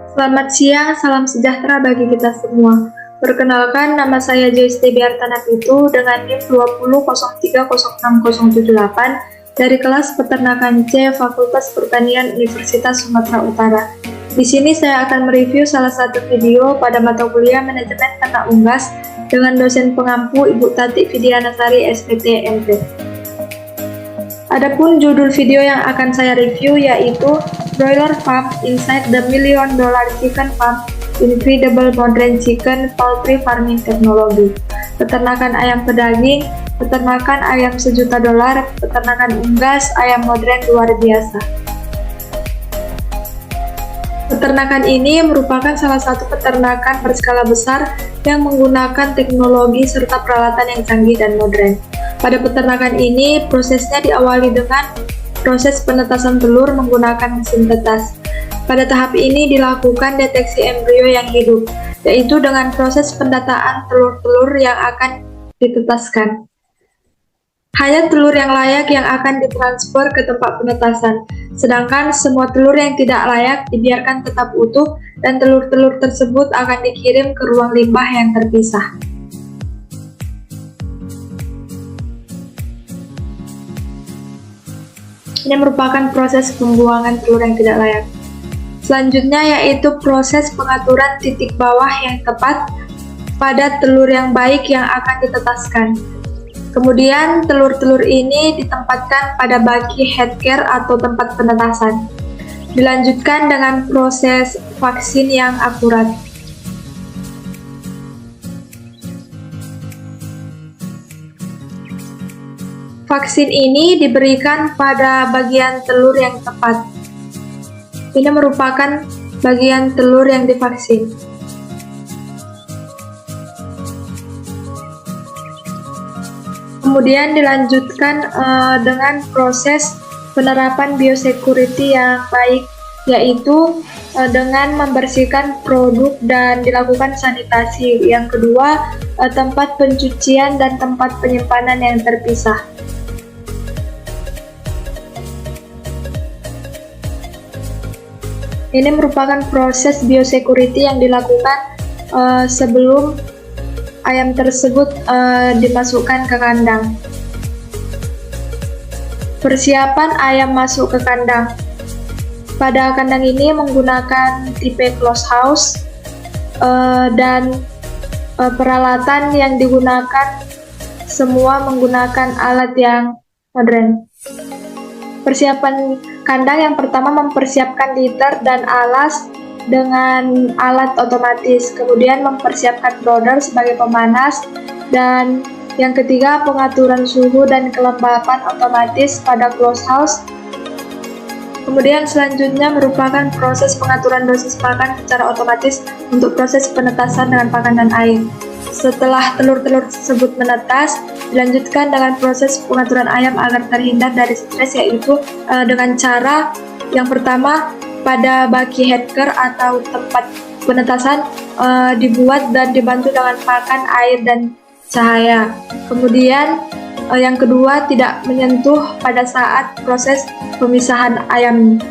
Selamat siang, salam sejahtera bagi kita semua. Perkenalkan, nama saya Joyce Debiartanapitu dengan NIM 20.03.06.078 dari kelas Peternakan C Fakultas Pertanian Universitas Sumatera Utara. Di sini saya akan mereview salah satu video pada mata kuliah Manajemen Ternak Unggas dengan dosen pengampu Ibu Tati Fidianasari SPT MP. Adapun judul video yang akan saya review yaitu Broiler Farm Inside the $1 Million Chicken Farm Incredible Modern Chicken Poultry Farming Technology. Peternakan ayam pedaging, peternakan ayam $1 juta, peternakan unggas ayam modern luar biasa. Peternakan ini merupakan salah satu peternakan berskala besar yang menggunakan teknologi serta peralatan yang canggih dan modern. Pada peternakan ini, prosesnya diawali dengan proses penetasan telur menggunakan mesin tetas. Pada tahap ini dilakukan deteksi embrio yang hidup, yaitu dengan proses pendataan telur-telur yang akan ditetaskan. Hanya telur yang layak yang akan ditransfer ke tempat penetasan, sedangkan semua telur yang tidak layak dibiarkan tetap utuh dan telur-telur tersebut akan dikirim ke ruang limbah yang terpisah. Ini merupakan proses pembuangan telur yang tidak layak. Selanjutnya yaitu proses pengaturan titik bawah yang tepat pada telur yang baik yang akan ditetaskan. Kemudian telur-telur ini ditempatkan pada baki headcare atau tempat penetasan. Dilanjutkan dengan proses vaksin yang akurat. Vaksin ini diberikan pada bagian telur yang tepat. Ini merupakan bagian telur yang divaksin. Kemudian dilanjutkan dengan proses penerapan biosecurity yang baik, yaitu dengan membersihkan produk dan dilakukan sanitasi. Yang kedua, tempat pencucian dan tempat penyimpanan yang terpisah. Ini merupakan proses biosecurity yang dilakukan sebelum ayam tersebut dimasukkan ke kandang. Persiapan ayam masuk ke kandang. Pada kandang ini menggunakan tipe closed house dan peralatan yang digunakan semua menggunakan alat yang modern. Persiapan kandang yang pertama mempersiapkan litter dan alas dengan alat otomatis, kemudian mempersiapkan brooder sebagai pemanas, dan yang ketiga pengaturan suhu dan kelembapan otomatis pada closed house. Kemudian selanjutnya merupakan proses pengaturan dosis pakan secara otomatis untuk proses penetasan dengan pakan dan air. Setelah telur-telur tersebut menetas, dilanjutkan dengan proses pengaturan ayam agar terhindar dari stres, yaitu dengan cara yang pertama pada baki headcare atau tempat penetasan dibuat dan dibantu dengan pakan, air, dan cahaya. Kemudian yang kedua tidak menyentuh pada saat proses pemisahan ayam.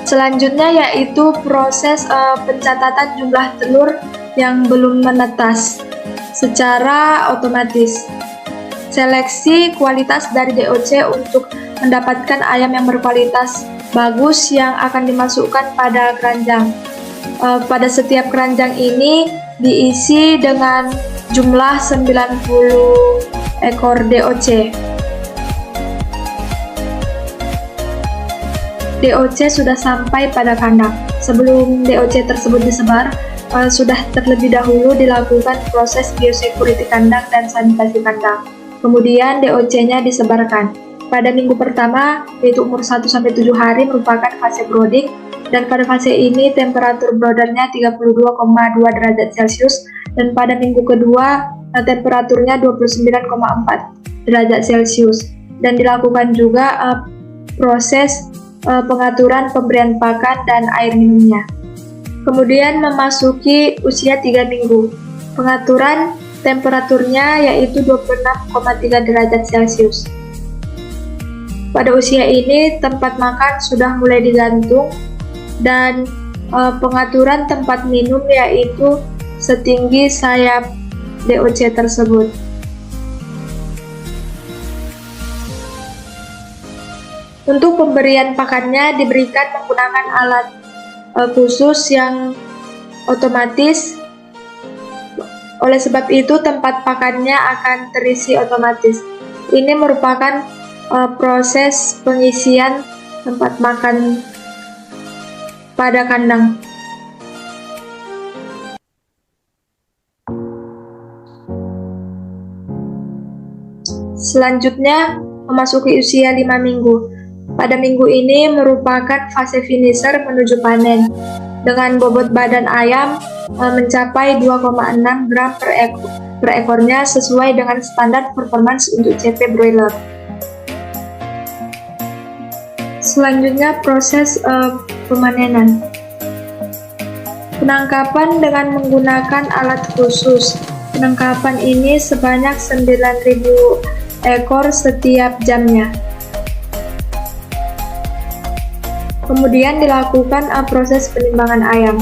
Selanjutnya yaitu proses pencatatan jumlah telur yang belum menetas secara otomatis. Seleksi kualitas dari DOC untuk mendapatkan ayam yang berkualitas bagus yang akan dimasukkan pada keranjang. Pada setiap keranjang ini diisi dengan jumlah 90 ekor DOC. DOC sudah sampai pada kandang. Sebelum DOC tersebut disebar, sudah terlebih dahulu dilakukan proses biosecurity kandang dan sanitasi kandang. Kemudian DOC-nya disebarkan. Pada minggu pertama, yaitu umur 1-7 hari merupakan fase brooding, dan pada fase ini temperatur broodernya 32,2 derajat Celcius, dan pada minggu kedua temperaturnya 29,4 derajat Celcius. Dan dilakukan juga proses pengaturan pemberian pakan dan air minumnya. Kemudian memasuki usia 3 minggu. Pengaturan temperaturnya yaitu 26,3 derajat Celcius. Pada usia ini, tempat makan sudah mulai digantung dan pengaturan tempat minum yaitu setinggi sayap DOC tersebut. Untuk pemberian pakannya diberikan menggunakan alat khusus yang otomatis. Oleh sebab itu, tempat pakannya akan terisi otomatis. Ini merupakan proses pengisian tempat makan pada kandang. Selanjutnya, memasuki usia 5 minggu. Pada minggu ini merupakan fase finisher menuju panen, dengan bobot badan ayam mencapai 2,6 gram per ekornya sesuai dengan standar performance untuk CP broiler. Selanjutnya proses pemanenan. Penangkapan dengan menggunakan alat khusus. Penangkapan ini sebanyak 9.000 ekor setiap jamnya. Kemudian dilakukan proses penimbangan ayam.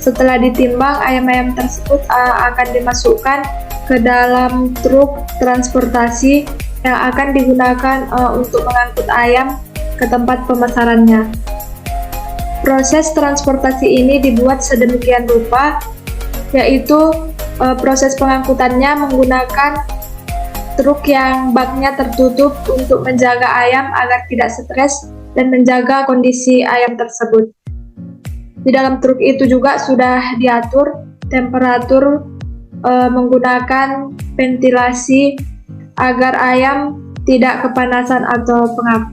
Setelah ditimbang, ayam-ayam tersebut akan dimasukkan ke dalam truk transportasi yang akan digunakan untuk mengangkut ayam ke tempat pemasarannya. Proses transportasi ini dibuat sedemikian rupa, yaitu proses pengangkutannya menggunakan truk yang baknya tertutup untuk menjaga ayam agar tidak stres dan menjaga kondisi ayam tersebut. Di dalam truk itu juga sudah diatur temperatur menggunakan ventilasi agar ayam tidak kepanasan atau pengap.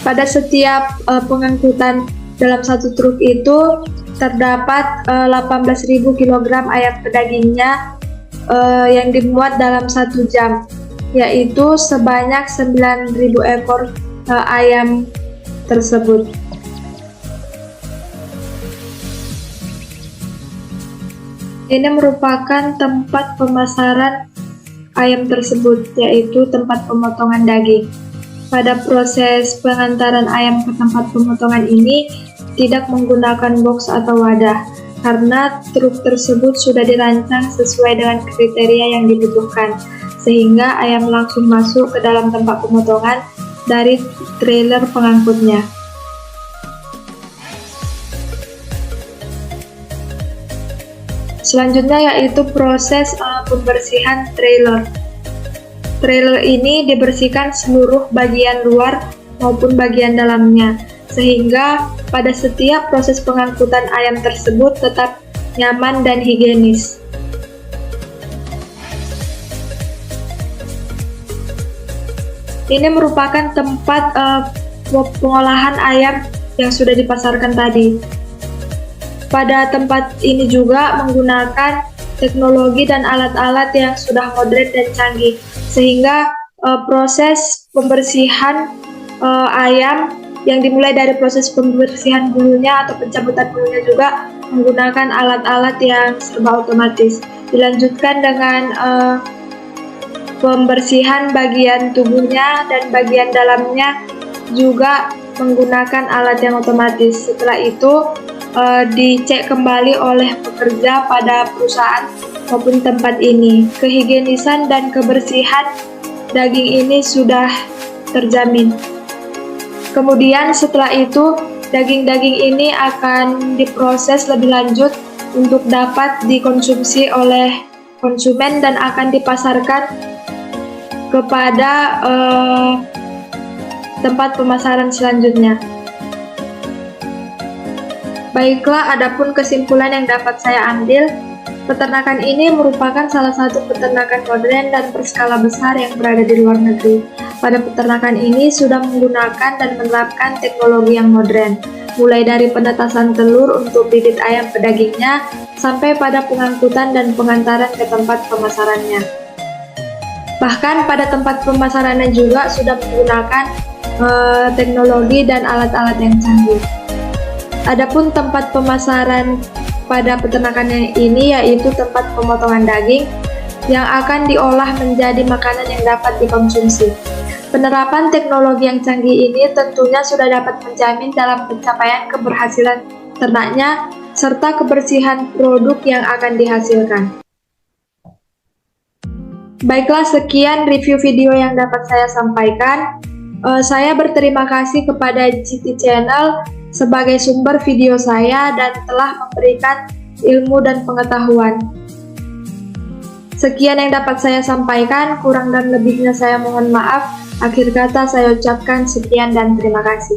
Pada setiap pengangkutan dalam satu truk itu terdapat 18.000 kg ayam pedagingnya yang dimuat dalam 1 jam, yaitu sebanyak 9.000 ekor ayam tersebut. Ini merupakan tempat pemasaran ayam tersebut, yaitu tempat pemotongan daging. Pada proses pengantaran ayam ke tempat pemotongan ini tidak menggunakan box atau wadah, karena truk tersebut sudah dirancang sesuai dengan kriteria yang dibutuhkan, sehingga ayam langsung masuk ke dalam tempat pemotongan dari trailer pengangkutnya. Selanjutnya yaitu proses pembersihan trailer. Trailer ini dibersihkan seluruh bagian luar maupun bagian dalamnya, sehingga pada setiap proses pengangkutan ayam tersebut tetap nyaman dan higienis. Ini merupakan tempat pengolahan ayam yang sudah dipasarkan tadi. Pada tempat ini juga menggunakan teknologi dan alat-alat yang sudah modern dan canggih, sehingga proses pembersihan ayam yang dimulai dari proses pembersihan bulunya atau pencabutan bulunya juga menggunakan alat-alat yang serba otomatis. Dilanjutkan dengan pembersihan bagian tubuhnya dan bagian dalamnya juga menggunakan alat yang otomatis. Setelah itu dicek kembali oleh pekerja pada perusahaan maupun tempat ini. Kehigienisan dan kebersihan daging ini sudah terjamin. Kemudian setelah itu daging-daging ini akan diproses lebih lanjut untuk dapat dikonsumsi oleh konsumen dan akan dipasarkan kepada tempat pemasaran selanjutnya. Baiklah, adapun kesimpulan yang dapat saya ambil, peternakan ini merupakan salah satu peternakan modern dan berskala besar yang berada di luar negeri. Pada peternakan ini sudah menggunakan dan menerapkan teknologi yang modern, mulai dari penetasan telur untuk bibit ayam pedagingnya, sampai pada pengangkutan dan pengantaran ke tempat pemasarannya. Bahkan pada tempat pemasarannya juga sudah menggunakan teknologi dan alat-alat yang canggih. Adapun tempat pemasaran pada peternakan ini, yaitu tempat pemotongan daging yang akan diolah menjadi makanan yang dapat dikonsumsi. Penerapan teknologi yang canggih ini tentunya sudah dapat menjamin dalam pencapaian keberhasilan ternaknya serta kebersihan produk yang akan dihasilkan. Baiklah, sekian review video yang dapat saya sampaikan. Saya berterima kasih kepada GT Channel sebagai sumber video saya dan telah memberikan ilmu dan pengetahuan. Sekian yang dapat saya sampaikan, kurang dan lebihnya saya mohon maaf. Akhir kata saya ucapkan sekian dan terima kasih.